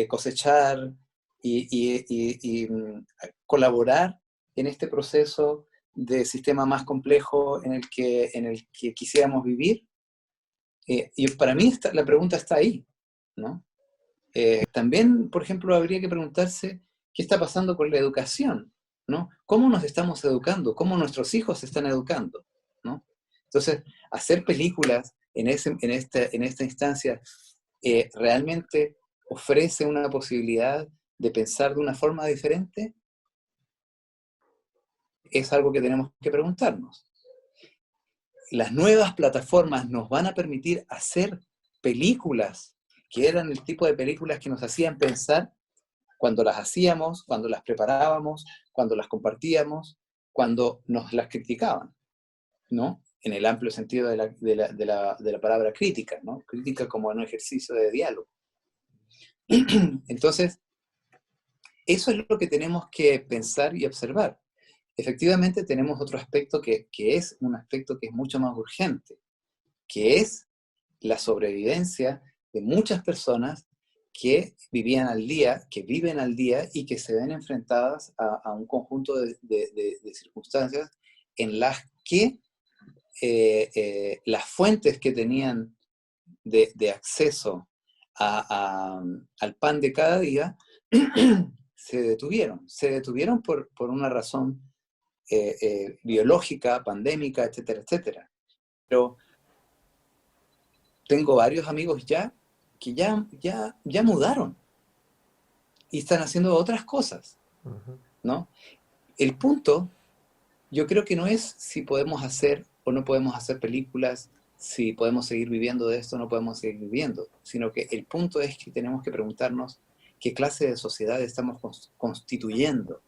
cosechar y colaborar en este proceso de sistema más complejo en el que quisiéramos vivir. Y para mí la pregunta está ahí, ¿no? También, por ejemplo, habría que preguntarse qué está pasando con la educación, ¿no? ¿Cómo nos estamos educando? ¿Cómo nuestros hijos se están educando? ¿No? Entonces, hacer películas en esta instancia realmente ofrece una posibilidad de pensar de una forma diferente, es algo que tenemos que preguntarnos. Las nuevas plataformas nos van a permitir hacer películas que eran el tipo de películas que nos hacían pensar cuando las hacíamos, cuando las preparábamos, cuando las compartíamos, cuando nos las criticaban, ¿no? En el amplio sentido de la palabra crítica, ¿no? Crítica como un ejercicio de diálogo. Entonces, eso es lo que tenemos que pensar y observar. efectivamente tenemos otro aspecto que es un aspecto que es mucho más urgente, que es la sobrevivencia de muchas personas que vivían al día, que viven al día y que se ven enfrentadas a un conjunto de circunstancias en las que las fuentes que tenían de acceso al pan de cada día se detuvieron por una razón biológica, pandémica, etcétera, etcétera. Pero tengo varios amigos ya que ya mudaron y están haciendo otras cosas, Ujú. ¿no? El punto, yo creo que no es si podemos hacer o no podemos hacer películas, si podemos seguir viviendo de esto o no podemos seguir viviendo, sino que el punto es que tenemos que preguntarnos qué clase de sociedad estamos constituyendo,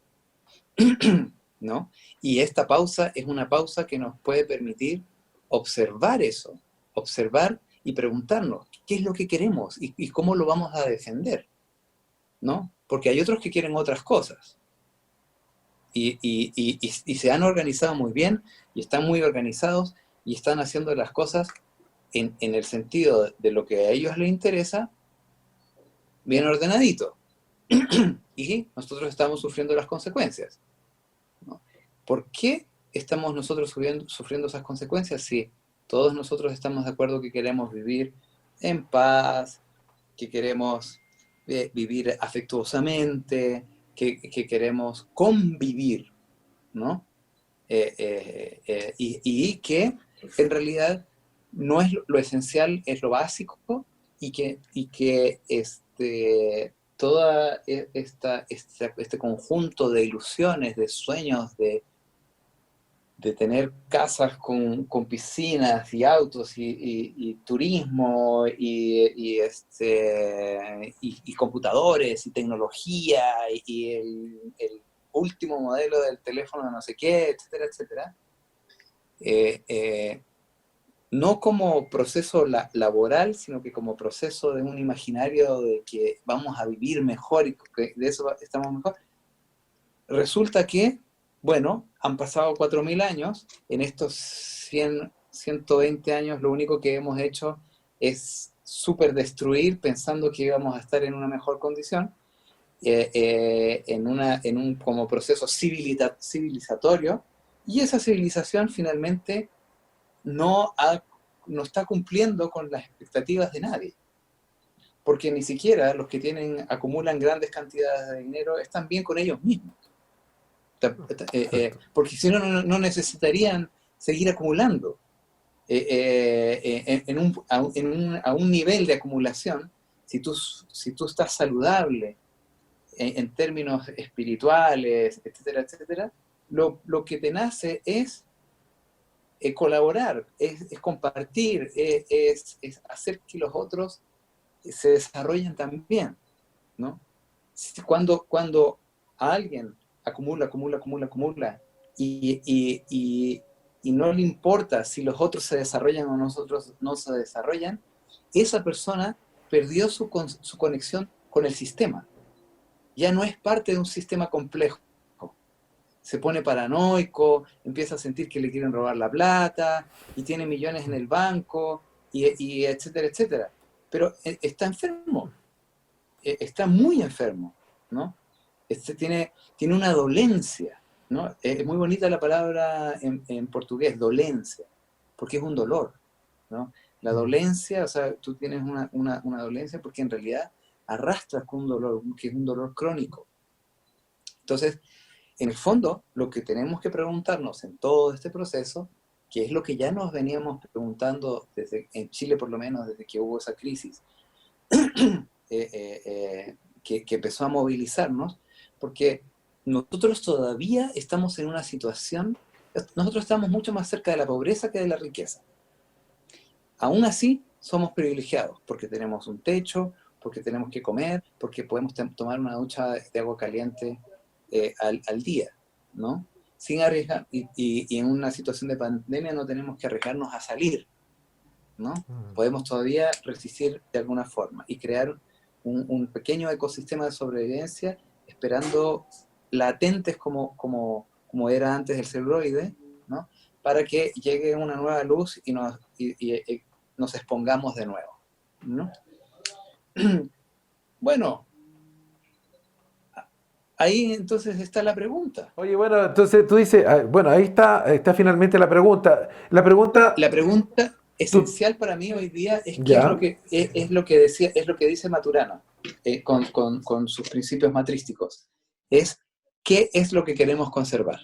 ¿no? Y esta pausa es una pausa que nos puede permitir observar eso, observar y preguntarnos qué es lo que queremos y cómo lo vamos a defender, ¿no? Porque hay otros que quieren otras cosas y se han organizado muy bien y están muy organizados y están haciendo las cosas en el sentido de lo que a ellos les interesa, bien ordenadito. Y nosotros estamos sufriendo las consecuencias, ¿no? ¿Por qué estamos nosotros sufriendo esas consecuencias si todos nosotros estamos de acuerdo que queremos vivir en paz, que queremos vivir afectuosamente, que queremos convivir, ¿no? Y que en realidad no es lo esencial, es lo básico y que toda este conjunto de ilusiones, de sueños, de tener casas con piscinas y autos y turismo y computadores y tecnología y el último modelo del teléfono de no sé qué, etcétera, etcétera, eh, eh, no como proceso laboral, sino que como proceso de un imaginario de que vamos a vivir mejor y que de eso estamos mejor. Resulta que, bueno, han pasado 4.000 años, en estos 120 años lo único que hemos hecho es súper destruir pensando que íbamos a estar en una mejor condición, en un como proceso civilizatorio, y esa civilización finalmente no, no está cumpliendo con las expectativas de nadie, porque ni siquiera los que acumulan grandes cantidades de dinero están bien con ellos mismos. Exacto. Porque si no, no necesitarían seguir acumulando a un nivel de acumulación. Si tú estás saludable en términos espirituales, etcétera, etcétera, lo que te nace es colaborar, es compartir, es hacer que los otros se desarrollen también, ¿no? Cuando a alguien acumula, acumula, acumula, acumula, y no le importa si los otros se desarrollan o nosotros no se desarrollan, esa persona perdió su conexión con el sistema. Ya no es parte de un sistema complejo. Se pone paranoico, empieza a sentir que le quieren robar la plata, y tiene millones en el banco, y etcétera, etcétera. Pero está enfermo, está muy enfermo, ¿no? Tiene una dolencia, ¿no? Es muy bonita la palabra en portugués, dolencia, porque es un dolor, ¿no? La Mm. dolencia, o sea, tú tienes una dolencia porque en realidad arrastras con un dolor, que es un dolor crónico. Entonces, en el fondo, lo que tenemos que preguntarnos en todo este proceso, que es lo que ya nos veníamos preguntando en Chile por lo menos desde que hubo esa crisis, que empezó a movilizarnos, porque nosotros todavía estamos en una situación, nosotros estamos mucho más cerca de la pobreza que de la riqueza. Aún así, somos privilegiados, porque tenemos un techo, porque tenemos que comer, porque podemos tomar una ducha de agua caliente al día, ¿no? Sin arriesgar, y en una situación de pandemia no tenemos que arriesgarnos a salir, ¿no? Mm. Podemos todavía resistir de alguna forma y crear un pequeño ecosistema de sobrevivencia esperando latentes como como era antes el celuloide, ¿no? Para que llegue una nueva luz y nos expongamos de nuevo, ¿no? Bueno, ahí entonces está la pregunta. Oye, bueno, entonces tú dices, bueno, ahí está finalmente la pregunta. La pregunta, La pregunta tú, esencial para mí hoy día es qué ya, es lo que decía, es lo que dice Maturana con sus principios matrísticos. Es qué es lo que queremos conservar.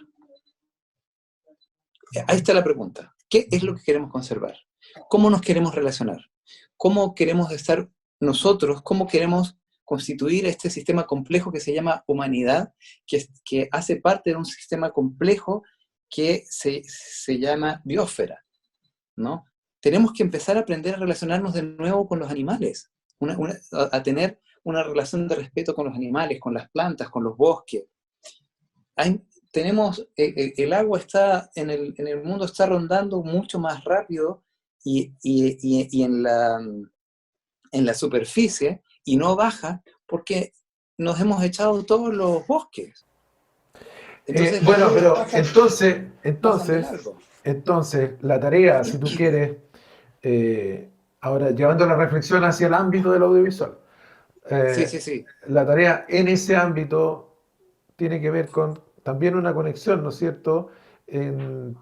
Ahí está la pregunta. ¿Qué es lo que queremos conservar? ¿Cómo nos queremos relacionar? ¿Cómo queremos estar nosotros? ¿Cómo queremos constituir este sistema complejo que se llama humanidad, que hace parte de un sistema complejo que se llama biosfera, ¿no? Tenemos que empezar a aprender a relacionarnos de nuevo con los animales, a tener una relación de respeto con los animales, con las plantas, con los bosques. El agua está en el mundo está rondando mucho más rápido y en la superficie y no baja porque nos hemos echado todos los bosques. Entonces las bueno, lluvias pero pasan de largo. entonces, la tarea, si tú quieres, eh, ahora llevando la reflexión hacia el ámbito del audiovisual, Sí, eh, sí, sí, la tarea en ese ámbito tiene que ver con también una conexión, ¿no es cierto?, en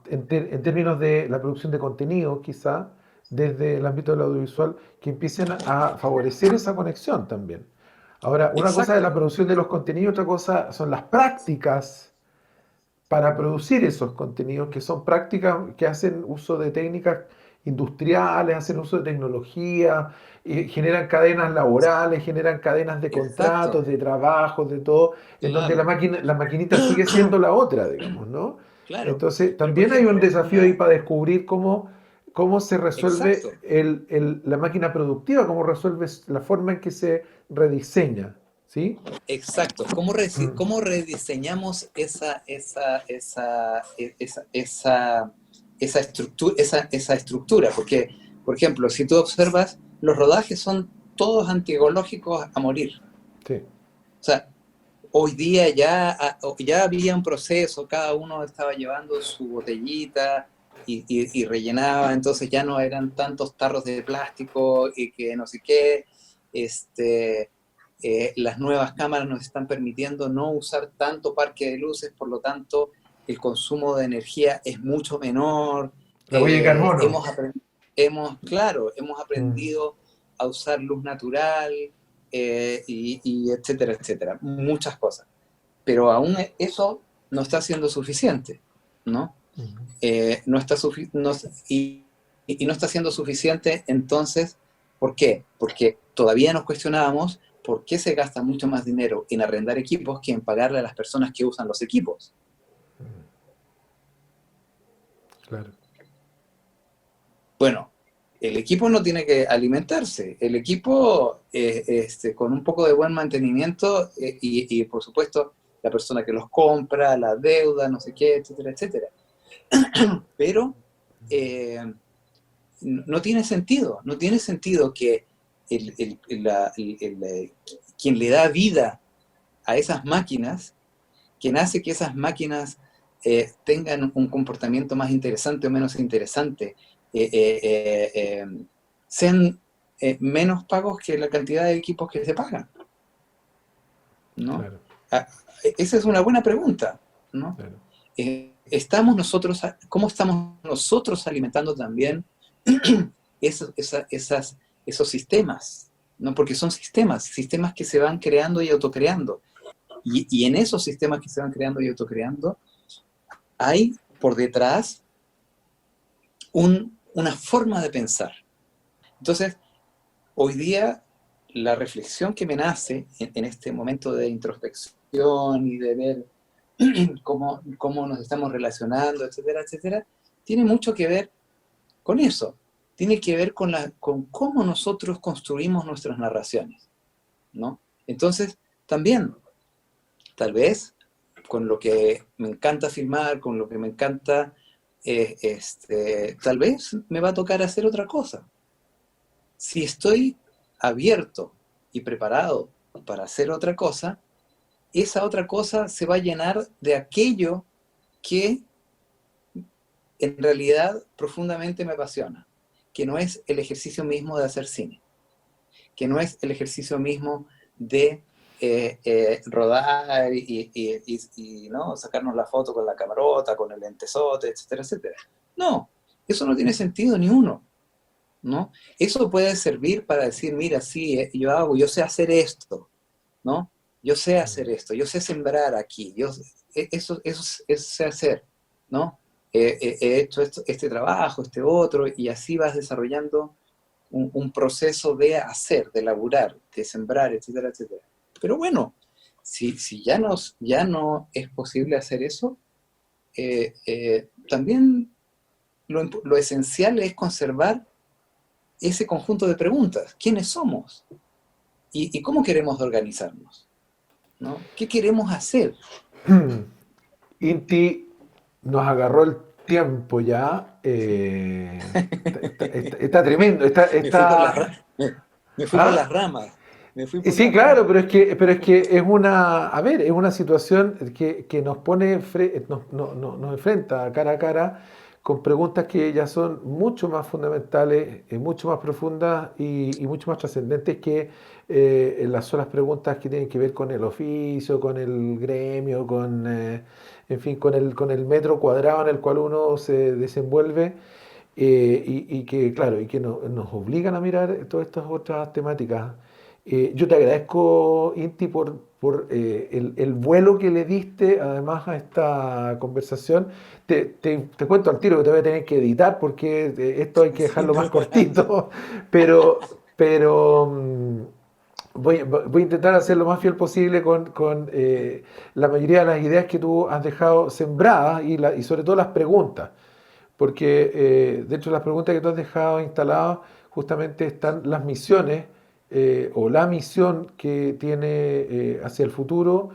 términos de la producción de contenido, quizá, desde el ámbito del audiovisual, que empiecen a favorecer esa conexión también. Ahora, una cosa es la exacto, producción de los contenidos, otra cosa son las prácticas para producir esos contenidos, que son prácticas que hacen uso de técnicas industriales, hacen uso de tecnología, generan cadenas laborales, generan cadenas de exacto, contratos, de trabajos, de todo, en donde claro, la maquinita sigue siendo la otra, digamos, ¿no? claro. Entonces, Pero por también hay un ejemplo, desafío ahí para descubrir cómo se resuelve exacto, la máquina productiva, cómo resuelve la forma en que se rediseña, ¿sí? exacto. Mm, ¿Cómo rediseñamos esa estructura? Porque, por ejemplo, si tú observas, los rodajes son todos antiecológicos a morir. sí, O sea, hoy día ya había un proceso, cada uno estaba llevando su botellita y rellenaba, entonces ya no eran tantos tarros de plástico y que no sé qué. Este, las nuevas cámaras nos están permitiendo no usar tanto parque de luces, por lo tanto el consumo de energía es mucho menor. la huella de Eh, carbono. hemos, claro, hemos Mm, aprendido a usar luz natural, y etcétera, etcétera, muchas cosas. Pero aún eso no está siendo suficiente, ¿no? mm. No está y no está siendo suficiente, entonces, ¿por qué? Porque todavía nos cuestionábamos por qué se gasta mucho más dinero en arrendar equipos que en pagarle a las personas que usan los equipos. Claro. Bueno, el equipo no tiene que alimentarse. El equipo, con un poco de buen mantenimiento y, por supuesto, la persona que los compra, la deuda, no sé qué, etcétera, etcétera. Pero eh, no tiene sentido, no tiene sentido que quien le da vida a esas máquinas, quien hace que esas máquinas tengan un comportamiento más interesante o menos interesante, eh, eh, eh, eh, sean menos pagos que la cantidad de equipos que se pagan, ¿no? Claro, Ah, esa es una buena pregunta, ¿no? claro. ¿Cómo estamos nosotros alimentando también esos, esos sistemas? ¿No? Porque son sistemas que se van creando y autocreando. Y en esos sistemas que se van creando y autocreando, hay por detrás una forma de pensar. Entonces, hoy día, la reflexión que me nace en este momento de introspección y de ver cómo nos estamos relacionando, etcétera, etcétera, tiene mucho que ver con eso. Tiene que ver con cómo nosotros construimos nuestras narraciones, ¿no? Entonces, también, tal vez, con lo que me encanta filmar, con lo que me encanta, tal vez me va a tocar hacer otra cosa. Si estoy abierto y preparado para hacer otra cosa, esa otra cosa se va a llenar de aquello que en realidad profundamente me apasiona, que no es el ejercicio mismo de hacer cine, que no es el ejercicio mismo de rodar y ¿no? sacarnos la foto con la camarota, con el lentesote, etcétera, etcétera. No, eso no tiene sentido ni uno, ¿no? Eso puede servir para decir, mira, sí, yo sé hacer esto, ¿no? Yo sé hacer esto, yo sé sembrar aquí, eso sé hacer, ¿no? He hecho este trabajo, este otro, y así vas desarrollando un proceso de hacer, de laburar, de sembrar, etcétera, etcétera. Pero bueno, si ya no es posible hacer eso, también lo esencial es conservar ese conjunto de preguntas. ¿Quiénes somos? ¿Y cómo queremos organizarnos? ¿No? ¿Qué queremos hacer? Inti nos agarró el tiempo ya. Está tremendo. Me fui por las, me fui por las ¿Ah? ramas. Me fui por Sí, las claro, ramas. pero es que es una, a ver, es una situación que nos pone, nos enfrenta cara a cara con preguntas que ya son mucho más fundamentales, mucho más profundas y mucho más trascendentes que las solas preguntas que tienen que ver con el oficio, con el gremio, en fin, con el metro cuadrado en el cual uno se desenvuelve. Y que, claro, y que nos obligan a mirar todas estas otras temáticas. Yo te agradezco, Inti, por el vuelo que le diste además a esta conversación. Te cuento al tiro que te voy a tener que editar porque esto hay que Sin dejarlo más duda. cortito, pero voy a intentar hacer lo más fiel posible con la mayoría de las ideas que tú has dejado sembradas y sobre todo las preguntas porque dentro de las preguntas que tú has dejado instaladas justamente están las misiones o la misión que tiene hacia el futuro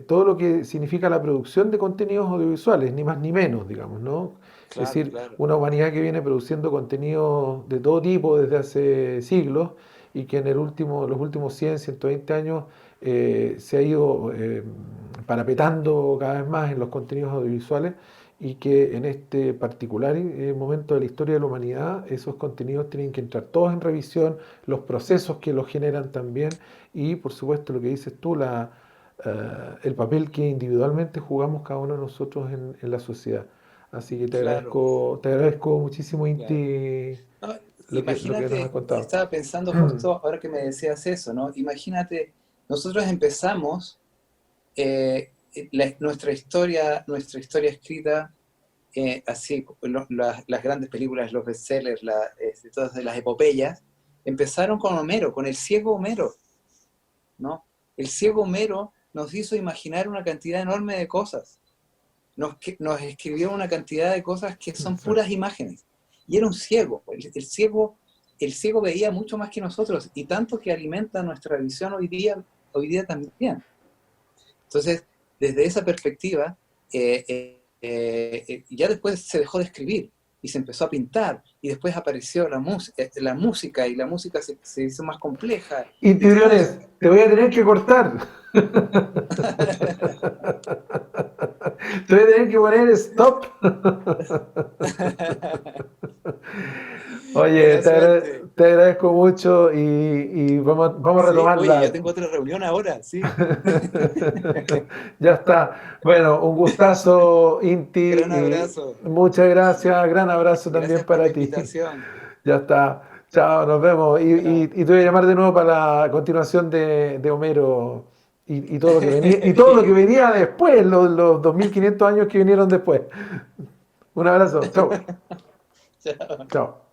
todo lo que significa la producción de contenidos audiovisuales, ni más ni menos, digamos, ¿no? Es Claro, decir, claro. una humanidad que viene produciendo contenidos de todo tipo desde hace siglos y que en los últimos 100, 120 años se ha ido parapetando cada vez más en los contenidos audiovisuales y que en este particular momento de la historia de la humanidad esos contenidos tienen que entrar todos en revisión, los procesos que los generan también y por supuesto lo que dices tú, el papel que individualmente jugamos cada uno de nosotros en la sociedad. Así que Claro, te agradezco muchísimo, claro. Inti, No, lo que nos has imagínate, contado. estaba pensando justo ahora que me decías eso, ¿no? Imagínate, nosotros empezamos nuestra historia escrita, así, las grandes películas, los bestsellers, todas las epopeyas, empezaron con Homero, con el ciego Homero, ¿no? El ciego Homero nos hizo imaginar una cantidad enorme de cosas. Nos escribió una cantidad de cosas que son puras Exacto. imágenes. Y era un ciego. El ciego veía mucho más que nosotros y tanto que alimenta nuestra visión hoy día también. Entonces, desde esa perspectiva, ya después se dejó de escribir y se empezó a pintar y después apareció la música y la música se hizo más compleja Inti y todo eso. Briones, te voy a tener que cortar. Te voy a tener que poner stop. Oye, Buena suerte. te agradezco mucho y vamos a Sí, oye, ya retomarla. tengo otra reunión ahora, sí. Ya está. Bueno, un gustazo, Inti. Gran abrazo. Muchas gracias. Gran abrazo también Gracias por la para ti. invitación. Ya está. Chao, nos vemos. Chao. Y te voy a llamar de nuevo para la continuación de Homero y todo lo que venía, y todo lo que Bien. venía después, los 2500 años que vinieron después. Un abrazo. Chao. Chao. Chao.